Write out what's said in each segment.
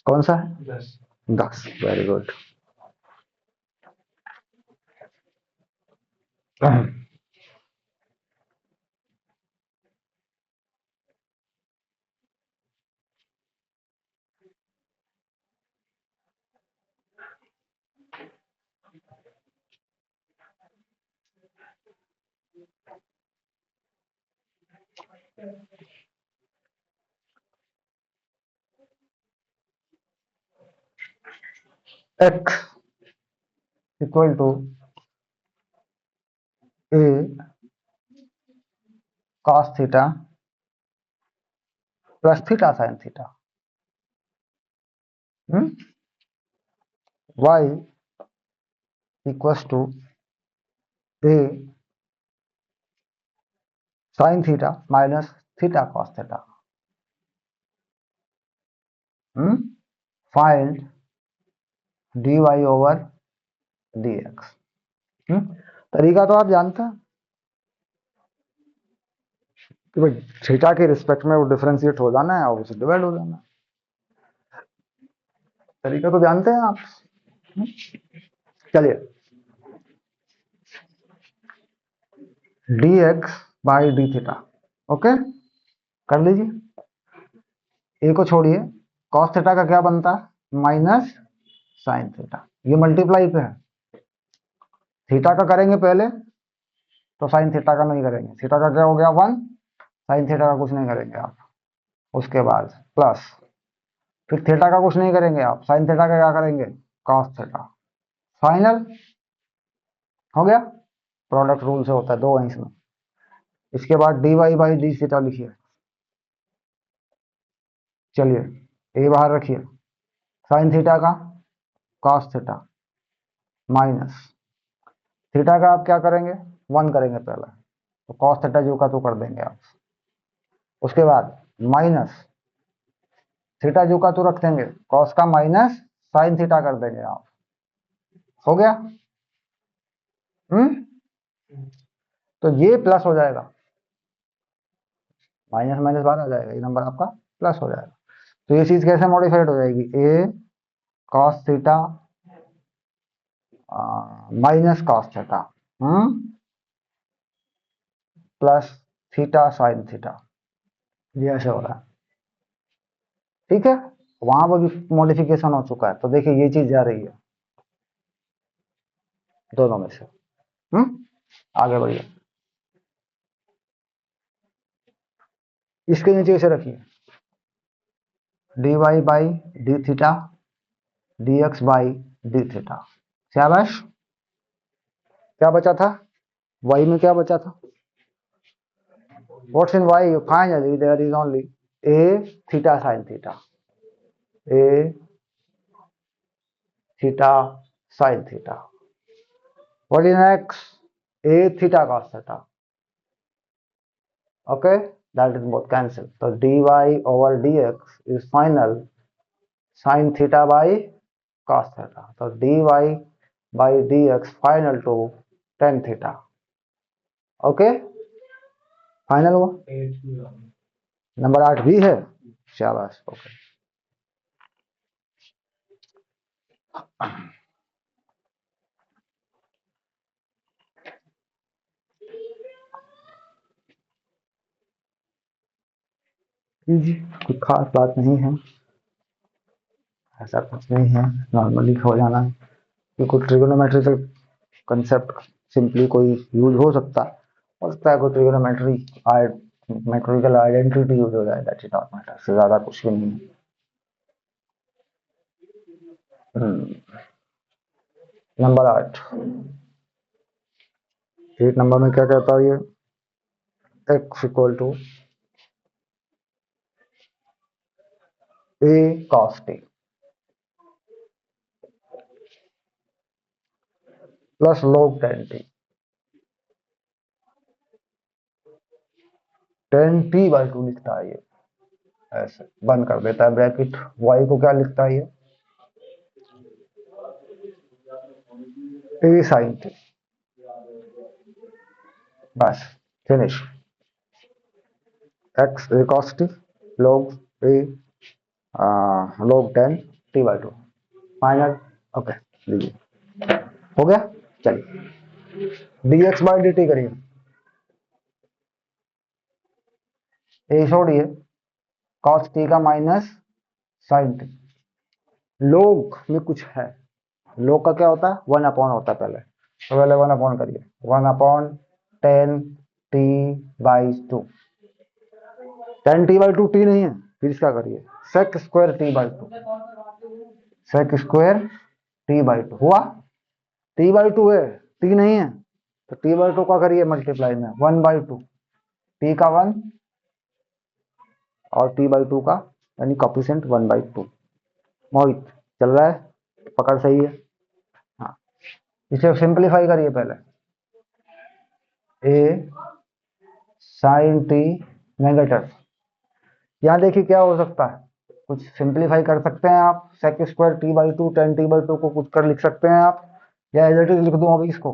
कौन सा है? 10। Very good. x equal to a cos theta plus theta sine theta, y equals to a sine theta minus theta cos theta. Find dy over dx। तरीका तो आप जानते हैं कि भाई थीटा के रिस्पेक्ट में वो डिफरेंशिएट हो जाना है और उसे डिवाइड हो जाना है। तरीका तो जानते हैं आप। चलिए, dx by D theta, okay कर लीजिए। ए को छोड़िए, कॉस थीटा का क्या बनता है? Minus sign theta. ये मल्टीप्लाई पे है, थीटा का करेंगे पहले तो साइन थीटा का नहीं करेंगे। थीटा का क्या हो गया? 1। साइन थीटा का कुछ नहीं करेंगे आप। उसके बाद प्लस, फिर थीटा का कुछ नहीं करेंगे आप, साइन थीटा का क्या करेंगे? Cos theta. फाइनल हो गया। प्रोडक्ट रूल से होता है, दो अंश में। इसके बाद D Y by D theta लिखिए। चलिए, ए बाहर रखिए, साइन थीटा का कॉस थीटा माइनस थीटा का आप क्या करेंगे? 1 करेंगे पहले, तो कॉस थीटा जो का तो कर देंगे आप। उसके बाद माइनस थीटा जो का तो रख देंगे, कॉस का माइनस साइन थीटा कर देंगे आप। हो गया। तो ये प्लस हो जाएगा, माइनस माइनस बाहर आ जाएगा, ये नंबर आपका प्लस हो जाएगा। तो ये चीज कैसे मॉडिफाइड हो जाएगी? A cos theta minus cos theta plus theta sine theta, ये ऐसे हो रहा है। ठीक है, वहां पर भी मॉडिफिकेशन हो चुका है, तो देखिए ये चीज जा रही है दोनों में से। आगे बढ़िए, इसके नीचे इसे रखिए, D Y by D theta D X by D theta. शाबाश। क्या बचा था? वाई में क्या बचा था? What's in Y? Finally there is only a theta sine theta, a theta sine theta. What is X? A theta cos theta. Okay, that is both cancel. So dy over dx is final sin theta by cos theta. So dy by dx final to tan theta. Okay, final हुआ। Number 8 भी है, शाबाश। Okay, कोई खास बात नहीं है, ऐसा कुछ नहीं है, नॉर्मली हो जाना है। क्योंकि ट्रिगोनोमेट्रिकल कंसेप्ट सिंपली कोई यूज हो सकता है कोई ट्रिगोनोमेट्री मैट्रिकल आइडेंटिटी यूज हो जाए, दैट इज नॉट मैटर, से ज्यादा कुछ भी नहीं है। नंबर 8, 8 नंबर में क्या कहता है ये? x equal to a cos t plus log tan t, tan t by 2 लिखता है ये, ऐसे बंद कर देता है ब्रैकेट। y को क्या लिखता है ये? a sin t। बस, finish. x a cos t log a log tan t/2 final. Okay लीजिए हो गया। चलिए dx/dt करिए। ए छोड़िए cos t का माइनस sin t। log में कुछ है, log का क्या होता है 1 अपॉन होता है पहले, तो पहले 1 अपॉन करिए 1/10t/2। 10t/2 t नहीं है, फिर इसका करिए sec square t/2। sec square t/2 हुआ, t/2 है, t नहीं है, तो t/2 का करिए मल्टीप्लाई में 1/2, t का 1 और t/2 का यानी कॉफिशिएंट 1/2। मोहित चल रहा है, पकड़ सही है। हाँ इसे सिंपलीफाई करिए पहले, a sin t नेगेटिव। यहाँ देखिए क्या हो सकता है, कुछ सिंपलीफाई कर सकते हैं आप, sec स्क्वायर t/2 10t/2 को कुछ कर लिख सकते हैं आप, या एज इट इज लिख दूं अभी इसको।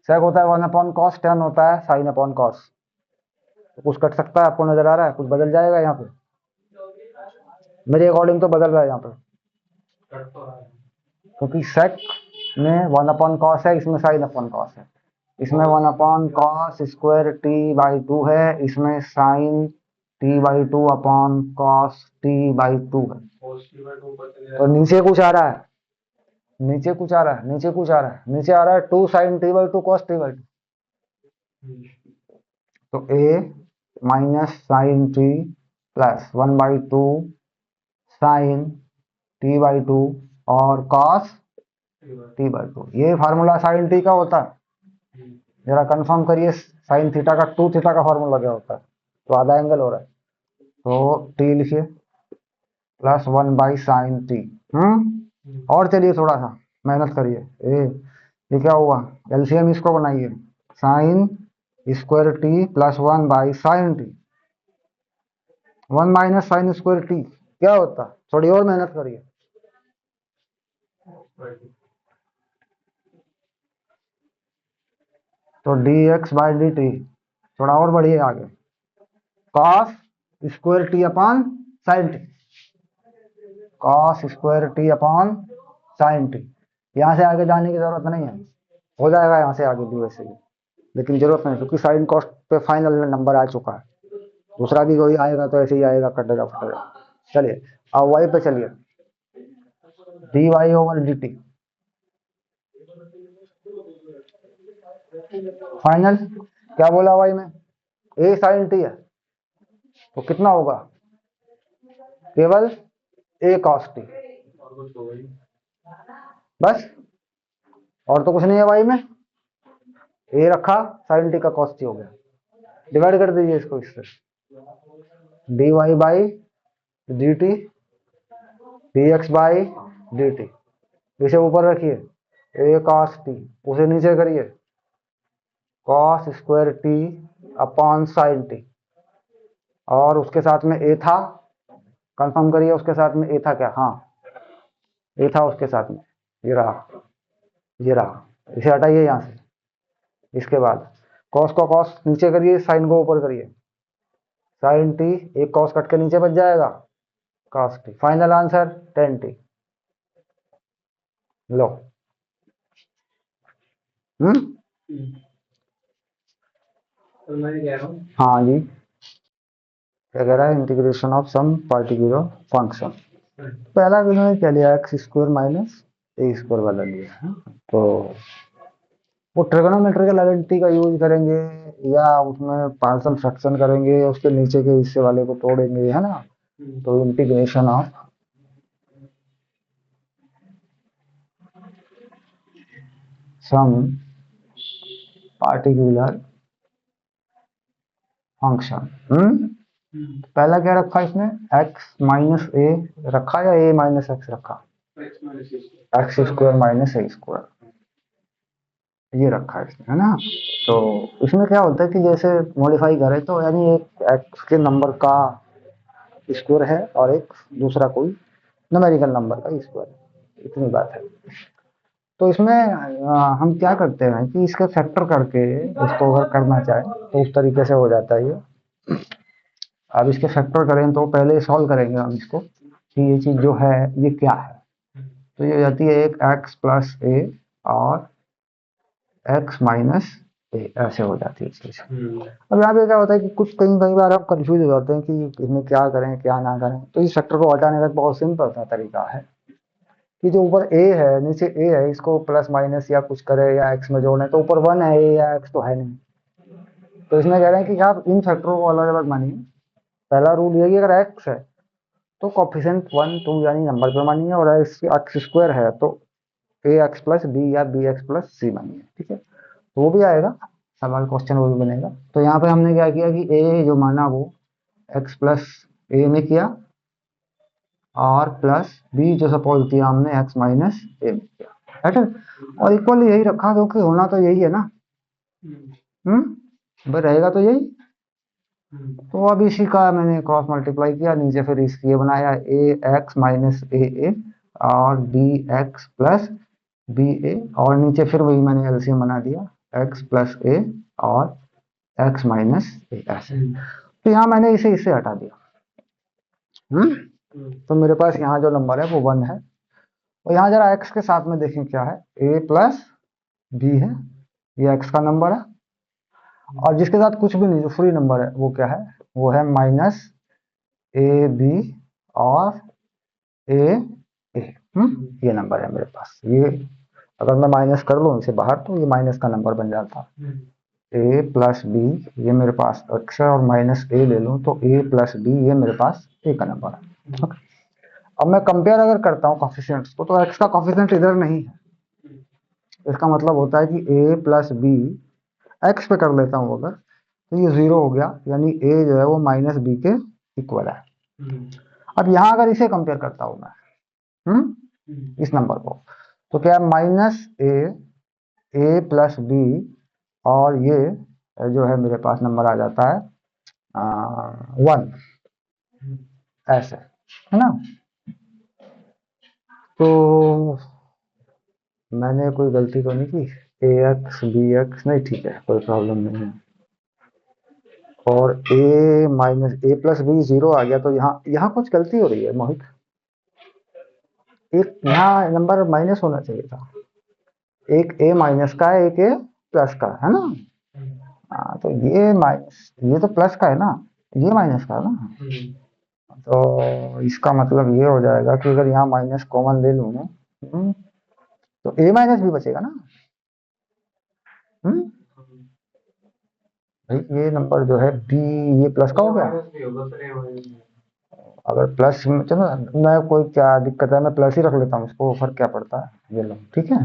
sec होता है 1/cos, tan होता है sin/cos, तो कुछ कट सकता है, आपको नजर आ रहा है कुछ बदल जाएगा यहाँ पे, मेरे अकॉर्डिंग तो बदल रहा है यहाँ पे, क्योंकि sec में 1/cos है, इसमें sin/cos है, इसमें 1/cos स्क्वायर t/2 है, इसमें sin t/2 upon cos t/2 है। तो नीचे कुछ आ रहा है, नीचे कुछ आ रहा है, नीचे कुछ आ रहा है, नीचे आ रहा है 2 sin t/2 cos t/2। तो a minus sine t plus 1/2 sine t/2 और cos t/2, ये फार्मूला साइन t का होता है। जरा कंफर्म करिए, साइन थीटा का 2 थीटा का फार्मूला क्या होता है, तो आधा एंगल हो रहा है, तो t लिखिए प्लस 1/sin t। और चलिए थोड़ा सा मेहनत करिए, ये क्या हुआ, एलसीएम इसको बनाइए, sine square T plus 1/sin t, 1 minus sine square T क्या होता, थोड़ी और मेहनत करिए। तो dx/dt थोड़ा और बढ़िए आगे, cos square T upon sine T, cos square T upon sine T. यहाँ से आगे जाने की जरूरत नहीं है, हो जाएगा यहाँ से आगे भी वैसे ही, लेकिन जरूरत नहीं क्योंकि साइन कॉस्ट पे फाइनल नंबर आ चुका है, दूसरा भी कोई आएगा तो ऐसे ही आएगा, कटेगा फटेगा। चलिए अब y पे चलिए, dy/dt फाइनल, क्या बोला y में, a sin t है, तो कितना होगा, केवल a cos t, बस और तो कुछ नहीं है y में, a रखा sin t का cos t हो गया, डिवाइड कर दीजिए इसको इससे, dy/dt dx/dt, इसे ऊपर रखिए a cos t, उसे नीचे करिए cos square t upon sine t, और उसके साथ में a था, कंफर्म करिए उसके साथ में a था क्या, हाँ a था उसके साथ में, ये रहा ये रहा, इसे हटाइए यहाँ से, इसके बाद cos को cos नीचे करिए, साइन को ऊपर करिए, साइन t एक cos कट के नीचे बच जाएगा cos t, final answer 10t। लो हाँ जी, क्या कह रहा है, integration of some particular function, पहला इन्होंने क्या लिया, X square minus A square वाला लिया है, तो वो ट्रिगोनोमेट्रिकल आइडेंटिटी का यूज करेंगे या उसमें पार्शियल फ्रैक्शन करेंगे, उसके नीचे के हिस्से वाले को तोड़ेंगे, है ना, तो integration of some particular function. पहला क्या रखा इसने, एक्स माइनस ए रखा या ए माइनस एक्स रखा, X square minus A square, ये रखा है इसने, है ना। तो इसमें क्या होता है कि जैसे मॉडिफाई करें तो यानी एक एक्स के नंबर का स्क्वायर है और एक दूसरा कोई न्यूमेरिकल नंबर का स्क्वायर है, इतनी बात है। तो इसमें हम क्या करते हैं कि इसके फैक्टर करके इसको अगर करना चाहे तो उस तरीके से हो जाता है ये। अब इसके फैक्टर करें तो पहले सॉल्व करेंगे हम इसको, कि ये चीज जो है ये क्या है, तो ये हो जाती है एक x प्लस ए और x माइनस ए, ऐसे हो जाती है चीज। अब यहाँ पे क्या होता है कि कुछ कई बार आप कंफ्यूज हो जाते हैं कि इसमें क्या करें क्या ना करें, तो इस फैक्टर को हटाने का बहुत सिंपल सा तरीका है कि जो ऊपर a है नीचे a है, इसको प्लस माइनस या कुछ करे या x में जोड़े, तो ऊपर 1 है a या x तो है नहीं, तो इसमें कह रहे हैं कि आप इन फैक्टरों को अलग अलग मानिए। पहला रूल ये है कि अगर x है तो कॉफिशिएंट 1 2 यानी नंबर पे मानिए, और एक्स स्क्वायर है तो ए एक्स प्लस बी या बी एक्स प्लस सी मानिए। ठीक है, तो वो भी आएगा सवाल, क्वेश्चन वो भी बनेगा। तो यहाँ पे हमने क्या किया कि ए जो माना वो एक्स प्लस ए में किया, और प्लस बी जो सपोज किया हमने एक्स माइनस ए में किया, राइट है। और इक्वली यही रखा क्योंकि होना तो यही है ना, भाई रहेगा तो यही। तो अब इसी का मैंने क्रॉस मल्टीप्लाई किया, नीचे फिर इसकी ये बनाया ए एक्स माइनस ए और बी एक्स प्लस बी ए, और नीचे फिर वही मैंने एलसीएम बना दिया एक्स प्लस ए और एक्स माइनस ए ऐसे। तो यहाँ मैंने इसे इससे हटा दिया। तो मेरे पास यहाँ जो नंबर है वो 1 है, और यहाँ जरा एक्स के साथ में देखें क्या है, ए प्लस बी है, ये एक्स का नंबर है, और जिसके साथ कुछ भी नहीं, जो फ्री नंबर है वो क्या है, वो है माइनस ए बी और ए ए। ये नंबर है मेरे पास। ये अगर मैं माइनस कर लूँ इसे बाहर तो ये माइनस का नंबर बन जाता, ए प्लस बी, ये मेरे पास एक्स है, और माइनस ए ले लूँ तो ए प्लस बी, ये मेरे पास ए का नंबर है। अब मैं कंपेयर अगर करता हूँ कॉफिशिएंट्स को, तो एक्स का कॉफिशिएंट इधर नहीं है, इसका मतलब होता है कि ए प्लस बी एक्स पे कर लेता हूँ अगर, तो ये 0 हो गया, यानी ए जो है वो माइनस बी के इक्वल है। अब यहाँ अगर इसे कंपेयर करता हूँ मैं इस नंबर को, तो क्या है माइनस ए प्लस बी, और ये जो है मेरे पास नंबर आ जाता है 1 ऐसे, है ना। तो मैंने कोई गलती तो नहीं की, ए एक्स बी एक्स नहीं, ठीक है कोई प्रॉब्लम नहीं है, और ए माइनस ए प्लस बी 0 आ गया, तो यहाँ यहाँ कुछ गलती हो रही है मोहित, एक यहाँ नंबर माइनस होना चाहिए था, एक ए माइनस का है एक ए प्लस का है ना। हाँ तो ये माइनस, ये तो प्लस का है ना, ये माइनस का है ना, तो इसका मतलब ये हो जाएगा कि अगर यहाँ माइनस कॉमन ले लूँ तो ए माइनस भी बचेगा ना। भाई ये नंबर जो है बी, ये प्लस का हो गया, अगर प्लस, चलो मैं कोई क्या दिक्कत है, मैं प्लस ही रख लेता हूँ इसको, फर्क क्या पड़ता है, ये लो ठीक है,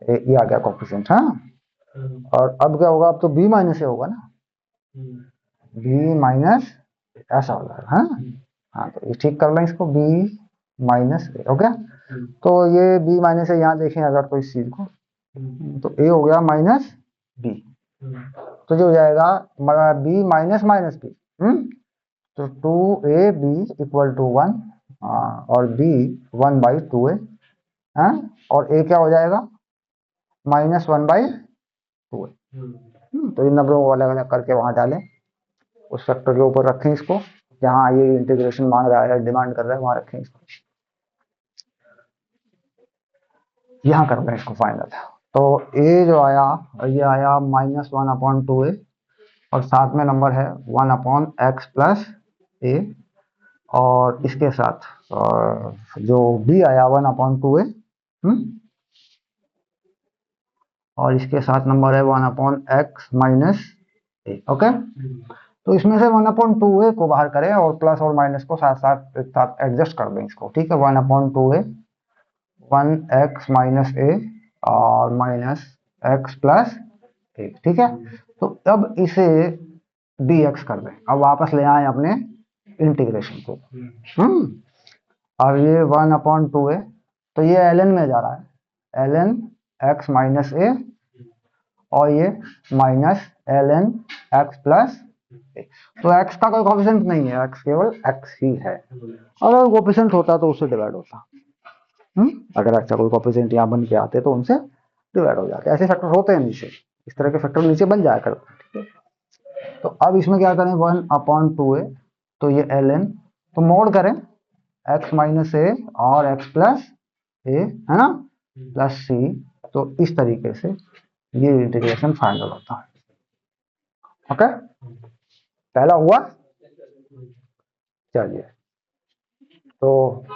ये आ गया कोफिशिएंट। हाँ और अब क्या होगा, अब तो बी माइनस ए होगा ना, बी माइनस ऐसा होगा। हाँ हाँ तो ये ठीक कर लें इसको, बी माइनस ए हो गया, तो ये बी माइनस ए यहाँ देखें अगर तो इस चीज को, तो ए हो गया माइनस बी, तो जो हो जाएगा बी माइनस माइनस बी, तो 2 ए बी इक्वल टू 1, और बी 1/2 ए, और ए क्या हो जाएगा -1/2 ए। तो इन नंबरों को अलग अलग करके वहां डालें, उस फैक्टर के ऊपर रखें इसको, जहां ये इंटीग्रेशन मांग रहा है, डिमांड कर रहा है, वहां रखें इसको, यहाँ कर लें इसको फाइनल। तो ए जो आया, ये आया -1/2 ए, और साथ में नंबर है 1/x प्लस ए, और इसके साथ जो बी आया 1/2 ए, और इसके साथ नंबर है 1/x माइनस ए। ओके, तो इसमें से 1/2 ए को बाहर करें और प्लस और माइनस को साथ साथ एक साथ एडजस्ट कर दें इसको। ठीक है, 1/2 ए 1x माइनस ए और माइनस एक्स प्लस ए। ठीक है, तो अब इसे dx कर दें, अब वापस ले आए अपने इंटीग्रेशन को। अब ये 1/2 ए, तो ये ln में जा रहा है, ln x माइनस ए, और ये माइनस ln x प्लस ए। तो x का कोई कोफिशिएंट नहीं है, x केवल x ही है, अगर कोफिशिएंट होता तो उससे डिवाइड होता। अगर अच्छा कोई कोफिशिएंट यहाँ बन के आते तो उनसे डिवाइड हो जाते, ऐसे फैक्टर होते हैं नीचे, इस तरह के फैक्टर नीचे बन जाया करते हैं। ठीक है, तो अब इसमें क्या करें 1/2 ए, तो ये ln, तो मोड करें एक्स माइनस ए और एक्स प्लस ए, है ना, प्लस सी। तो इस तरीके से ये इंटीग्रेशन फाइनल होता है। ओके, पहला हुआ। चलिए, तो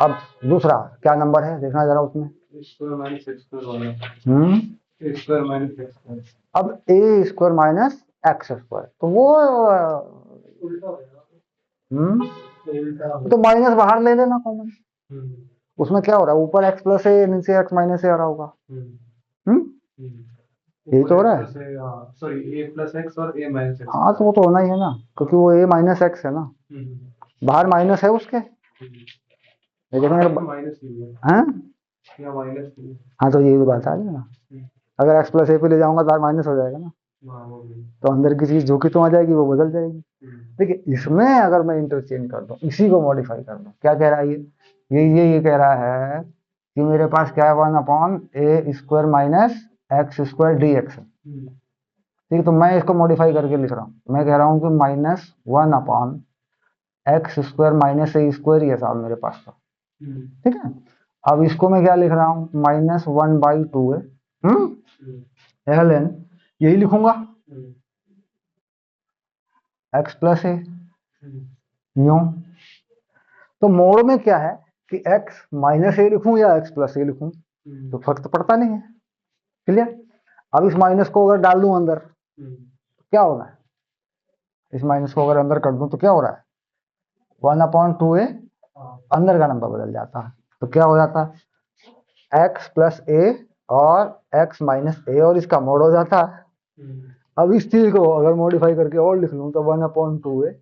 अब दूसरा क्या नंबर है देखना जरा उसमें। अब ए स्क्वायर माइनस एक्स स्क्वायर, तो वो तो माइनस बाहर ले लेना कॉमन। उसमें क्या हो रहा है, ऊपर एक्स प्लस ए नीचे एक्स माइनस ए आ रहा होगा। यही तो हो रहा है। सॉरी, ए प्लस एक्स और ए माइनस एक्स। हाँ, तो वो तो होना ही है ना, क्योंकि वो ए माइनस एक्स है ना, बाहर माइनस है उसके। माइनस है, हाँ, तो यही बात आ गई ना। अगर एक्स प्लस ए पे ले जाऊंगा तो माइनस हो जाएगा ना, तो अंदर की चीज जो कि तो आ जाएगी वो बदल जाएगी। देखिए, इसमें अगर मैं इंटरचेंज कर दूं, इसी को मॉडिफाई कर दूं, क्या कह रहा है ये कह रहा है कि मेरे पास क्या है, 1/a² minus x square D x. ठीक है, तो मैं इसको मॉडिफाई करके लिख रहा हूँ। मैं कह रहा हूँ कि -1/x² माइनस ए स्क्वायर, ये साहब मेरे पास था। ठीक है, अब इसको मैं क्या लिख रहा हूँ, -1/2 ln, यही लिखूंगा, एक्स प्लस ए न्यू। तो मोड में क्या है कि x माइनस ए लिखूं या x प्लस ए लिखूं, तो फर्क तो पड़ता नहीं है। क्लियर। अब इस माइनस को अगर डाल दूं अंदर, क्या होगा, इस माइनस को अगर अंदर कर दूं तो क्या हो रहा है, 1/2a, अंदर का नंबर बदल जाता है, तो क्या हो जाता है, x प्लस ए और x माइनस ए, और इसका मोड हो जाता है। अब इस चीज को अगर मॉडिफाई करके और लिख लूं तो 1/2a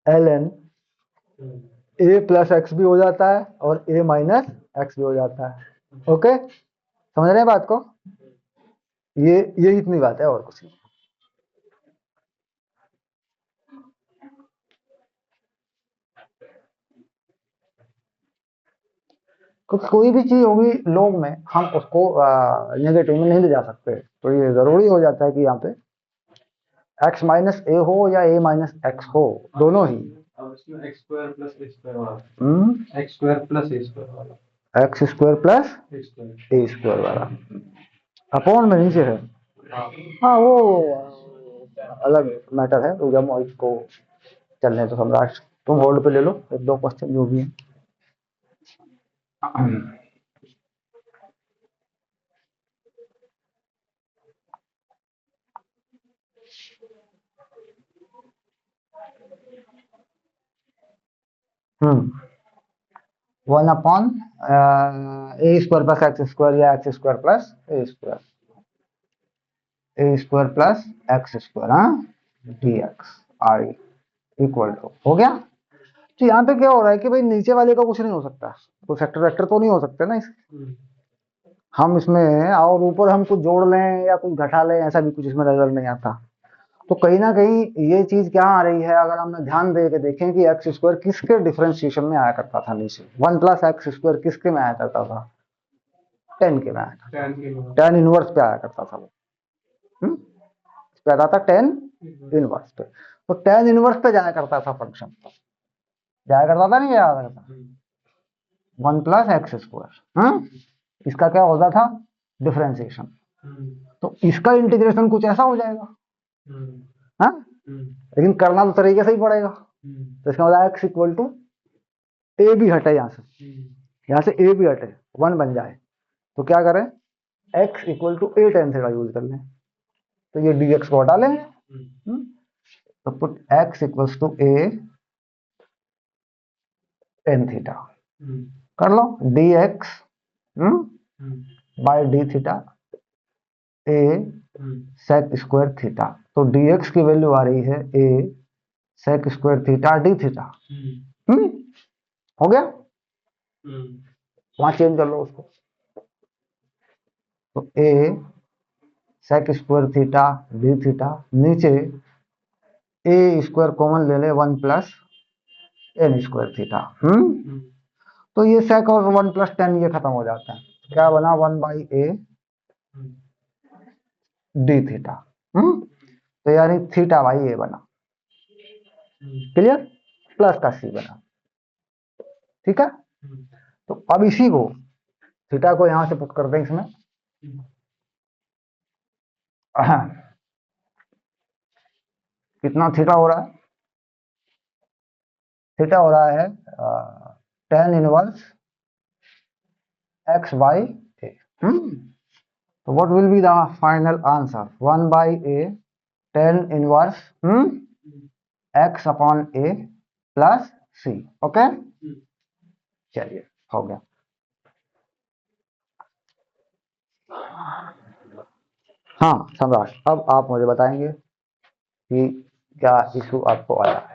ln ए प्लस एक्स भी हो जाता है और ए माइनस एक्स भी हो जाता है। ओके, समझ रहे हैं बात को। ये इतनी बात है, और कुछ नहीं। क्योंकि कोई भी चीज होगी लोग में, हम उसको नेगेटिव में नहीं ले जा सकते, तो ये जरूरी हो जाता है कि यहाँ पे x माइनस ए हो या ए माइनस एक्स हो, दोनों ही। अब इसमें x square plus A square वाला, x square plus A square वाला अपॉन में नीचे है। हाँ, वो अलग मैटर है, तो जब इसको चलने तो सम्राट, तुम होल्ड पे ले लो, एक दो क्वेश्चन जो भी है। One upon A square plus X square या X square plus A square, plus X square, हाँ, D X are equal to, हो गया। तो यहाँ पे क्या हो रहा है कि भाई नीचे वाले का कुछ नहीं हो सकता, कोई फैक्टर वेक्टर तो नहीं हो सकते ना हम इसमें, और ऊपर हम कुछ जोड़ लें या कुछ घटा लें, ऐसा भी कुछ इसमें नजर नहीं आता। तो कहीं ना कहीं ये चीज क्या आ रही है, अगर हम ध्यान दे के देखें कि एक्स स्क्वायर किसके डिफरेंशिएशन में आया करता था नीचे, 1+x² किसके में आया करता था, 10 के में आया करता, 10 इनवर्स पे आया करता था वो, इस पे आता था 10 इनवर्स पे। तो 10 इनवर्स पे जाया करता था फंक्शन, जाया करता था, नहीं जाया करता, 1+x², इसका क्या होता था, डिफरेंशिएशन। तो इसका इंटीग्रेशन कुछ ऐसा हो जाएगा, हाँ, लेकिन करना तो तरीके से ही पड़ेगा। तो इसका मतलब एक्स इक्वल टू ए भी हटे, यहाँ से ए भी हटे, 1 बन जाए, तो क्या करें, X equal to A tan theta use कर लें, तो ये dx को हटा लें, तो put X equals to A tan theta, कर लो dx by D theta A sec square theta. तो dx की वैल्यू आ रही है a sec square theta D theta. हो गया, वहां चेंज कर लो उसको, तो a sec square theta D theta, नीचे a स्क्वायर कॉमन ले ले, 1+n² थीटा। तो ये sec और 1+tan ये खत्म हो जाता है, क्या बना, 1/a डी थीटा। तो यानी थीटा बाई ए बना, क्लियर, प्लस का सी बना, ठीक है। तो अब इसी को थीटा को यहां से पुट कर दें इसमें। कितना थीटा हो रहा है? थीटा हो रहा है tan inverse x by a। तो what will be the final answer? 1 by a tan inverse x upon a plus c। Okay, चलिए हो गया। हाँ सम्राट, अब आप मुझे बताएंगे कि क्या इशू आपको आया है।